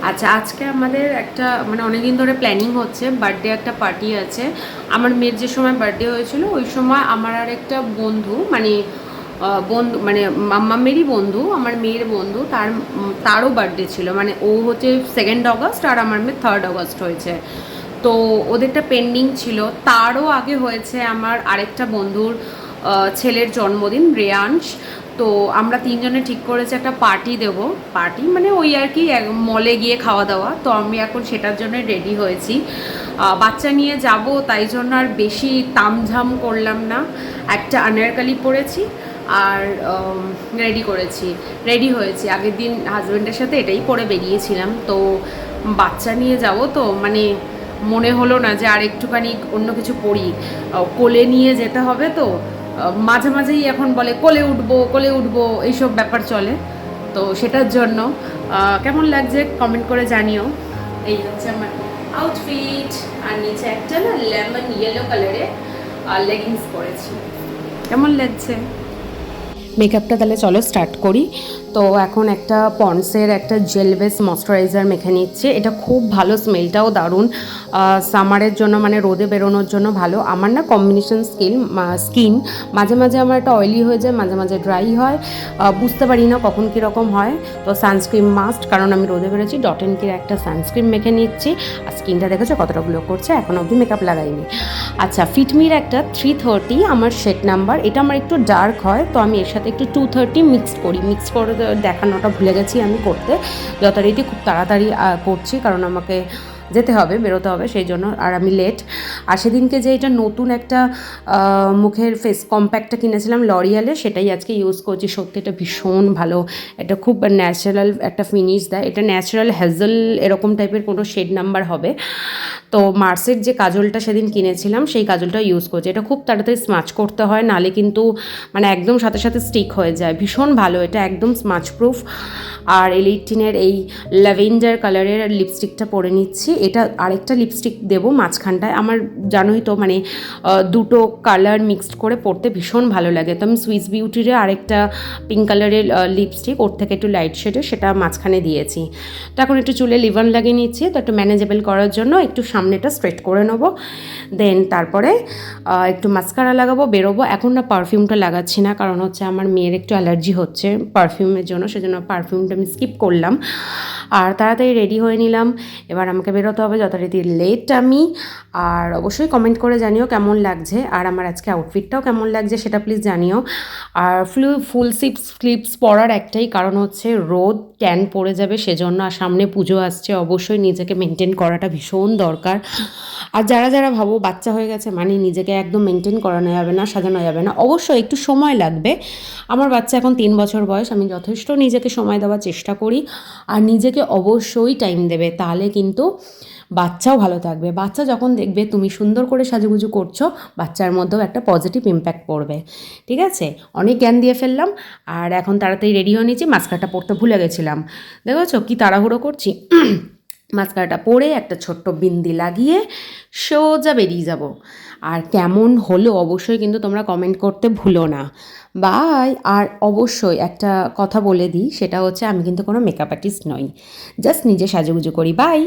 আচ্ছা, আজকে আমাদের একটা মানে অনেকদিন ধরে প্ল্যানিং হচ্ছে, বার্থডে একটা পার্টি আছে। আমার মেয়ের যে সময় বার্থডে হয়েছিল ওই সময় আমার আর একটা বন্ধু মানে বন্ধু মানে মাম্মামেরই বন্ধু, আমার মেয়ের বন্ধু, তারও বার্থডে ছিল। মানে ও হচ্ছে 2 আগস্ট আর আমার মেয়ে 3 আগস্ট হয়েছে। তো ওদেরটা পেন্ডিং ছিল। তারও আগে হয়েছে আমার আরেকটা বন্ধুর ছেলের জন্মদিন, রেয়াংশ। তো আমরা তিনজনে ঠিক করেছি একটা পার্টি দেব। পার্টি মানে ওই আর কি, মলে গিয়ে খাওয়া দাওয়া। তো আমি এখন সেটার জন্য রেডি হয়েছি। বাচ্চা নিয়ে যাব, তাই জন্য আর বেশি তামঝাম করলাম না। একটা আনারকালি পরেছি আর রেডি হয়েছি। আগের দিন হাজব্যান্ডের সাথে এটাই পরে বেরিয়েছিলাম। তো বাচ্চা নিয়ে যাব, তো মানে মনে হলো না যে আর একটুখানি অন্য কিছু পড়ি। কোলে নিয়ে যেতে হবে, তো মাঝে মাঝেই এখন বলে কোলে উঠবো এইসব ব্যাপার চলে। তো সেটার জন্য কেমন লাগছে কমেন্ট করে জানিও। এই হচ্ছে আমার আউটফিট, আর নিচে একটা না লেমন ইয়েলো কালারের লেগিংস পরেছি। কেমন লাগছে? মেকআপটা তাহলে চলো স্টার্ট করি। তো এখন একটা পন্ডসের একটা জেল বেস ময়শ্চারাইজার মেখে নিচ্ছে। এটা খুব ভালো, স্মেলটাও দারুণ। সামারের জন্য মানে রোদে বেরোনোর জন্য ভালো। আমার না কম্বিনেশন স্কিন মাঝে মাঝে আমার একটা অয়েলি হয়ে যায়, মাঝে মাঝে ড্রাই হয়, বুঝতে পারি না কখন কীরকম হয়। তো সানস্ক্রিন মাস্ট, কারণ আমি রোদে বেরোচ্ছি। ডট অ্যান্ড কির একটা সানস্ক্রিন মেখে নিচ্ছি। আর স্কিনটা দেখেছো কতটা গ্লো করছে, এখন অবধি মেকআপ লাগাইনি। আচ্ছা, ফিটমির একটা 330 আমার শেড নাম্বার। এটা আমার একটু ডার্ক হয়, তো আমি এর সাথে একটু 230 মিক্স করে দেখানোটা ভুলে গেছি আমি করতে। যথারীতি খুব তাড়াতাড়ি করছি, কারণ আমাকে যেতে হবে, বেরোতে হবে, সেই জন্য। আর আমি লেট। আর সেদিনকে যে এটা নতুন একটা মুখের ফেস কম্প্যাক্টটা কিনেছিলাম লরিয়ালে, সেটাই আজকে ইউজ করছি। সত্যি এটা ভীষণ ভালো। এটা খুব ন্যাচারাল একটা ফিনিশ দেয়। এটা ন্যাচারাল হ্যাজেল এরকম টাইপের কোনো শেড নাম্বার হবে। তো মার্সের যে কাজলটা সেদিন কিনেছিলাম সেই কাজলটা ইউজ করছি। এটা খুব তাড়াতাড়ি স্মাচ করতে হয়, নালে কিন্তু মানে একদম সাথে সাথে স্টিক হয়ে যায়। ভীষণ ভালো, এটা একদম স্মাচ প্রুফ। আর এল18-এর এই ল্যাভেন্ডার কালারের লিপস্টিকটা পরে নিচ্ছি। এটা আরেকটা লিপস্টিক দেবো মাঝখানটায়। আমার জানোই তো মানে দুটো কালার মিক্সড করে পরতে ভীষণ ভালো লাগে। তো আমি সুইস বিউটির আরেকটা পিঙ্ক কালারের লিপস্টিক, ওর থেকে একটু লাইট শেডে, সেটা মাঝখানে দিয়েছি। তো এখন একটু চুলে লিভান লাগিয়ে নিচ্ছি, তো একটু ম্যানেজেবল করার জন্য একটু সামনেটা স্ট্রেট করে নেবো। দেন তারপরে একটু মাস্কারা লাগাবো, বেরোবো। এখন না পারফিউমটা লাগাচ্ছি না, কারণ হচ্ছে আমার মেয়ের একটু অ্যালার্জি হচ্ছে পারফিউমের জন্য, সেজন্য পারফিউমটা আমি স্কিপ করলাম। আর তাড়াতাড়ি রেডি হয়ে নিলাম। এবার আমাকে বেরোতে হবে, যথারীতি লেট আমি। আর অবশ্যই কমেন্ট করে জানিও কেমন লাগছে, আর আমার আজকে আউটফিটটাও কেমন লাগছে সেটা প্লিজ জানিও। আর ফুল স্লিভস পরার একটাই কারণ হচ্ছে রোদ ট্যান পড়ে যাবে সেজন্য। আর সামনে পুজো আসছে, অবশ্যই নিজেকে মেনটেন করাটা ভীষণ দরকার। আর যারা যারা ভাবো বাচ্চা হয়ে গেছে মানে নিজেকে একদম মেনটেন করানো যাবে না, সাজানো যাবে না, অবশ্যই একটু সময় লাগবে। আমার বাচ্চা এখন 3 বছর বয়স, আমি যথেষ্ট নিজেকে সময় দেওয়ার চেষ্টা করি। আর নিজেকে অবশ্যই টাইম দেবে, তাহলে কিন্তু বাচ্চাও ভালো থাকবে। বাচ্চা যখন দেখবে তুমি সুন্দর করে সাজুগুজু করছো, বাচ্চার মধ্যেও একটা পজিটিভ ইম্প্যাক্ট পড়বে। ঠিক আছে, অনেক জ্ঞান দিয়ে ফেললাম। আর এখন তাড়াতাড়ি রেডি হয়ে নিয়েছি। মাস্কারাটা পরতে ভুলে গেছিলাম, দেখেছো কি তাড়াহুড়ো করছি। মাস্কারাটা পরে একটা ছোট্ট বিন্দি লাগিয়ে সোজা বেরিয়ে যাব। আর কেমন হলো অবশ্যই কিন্তু তোমরা কমেন্ট করতে ভুলো না। বাই। আর অবশ্যই একটা কথা বলে দিই, সেটা হচ্ছে আমি কিন্তু কোনো মেকআপ আর্টিস্ট নই, জাস্ট নিজে সাজুগুজু করি। বাই।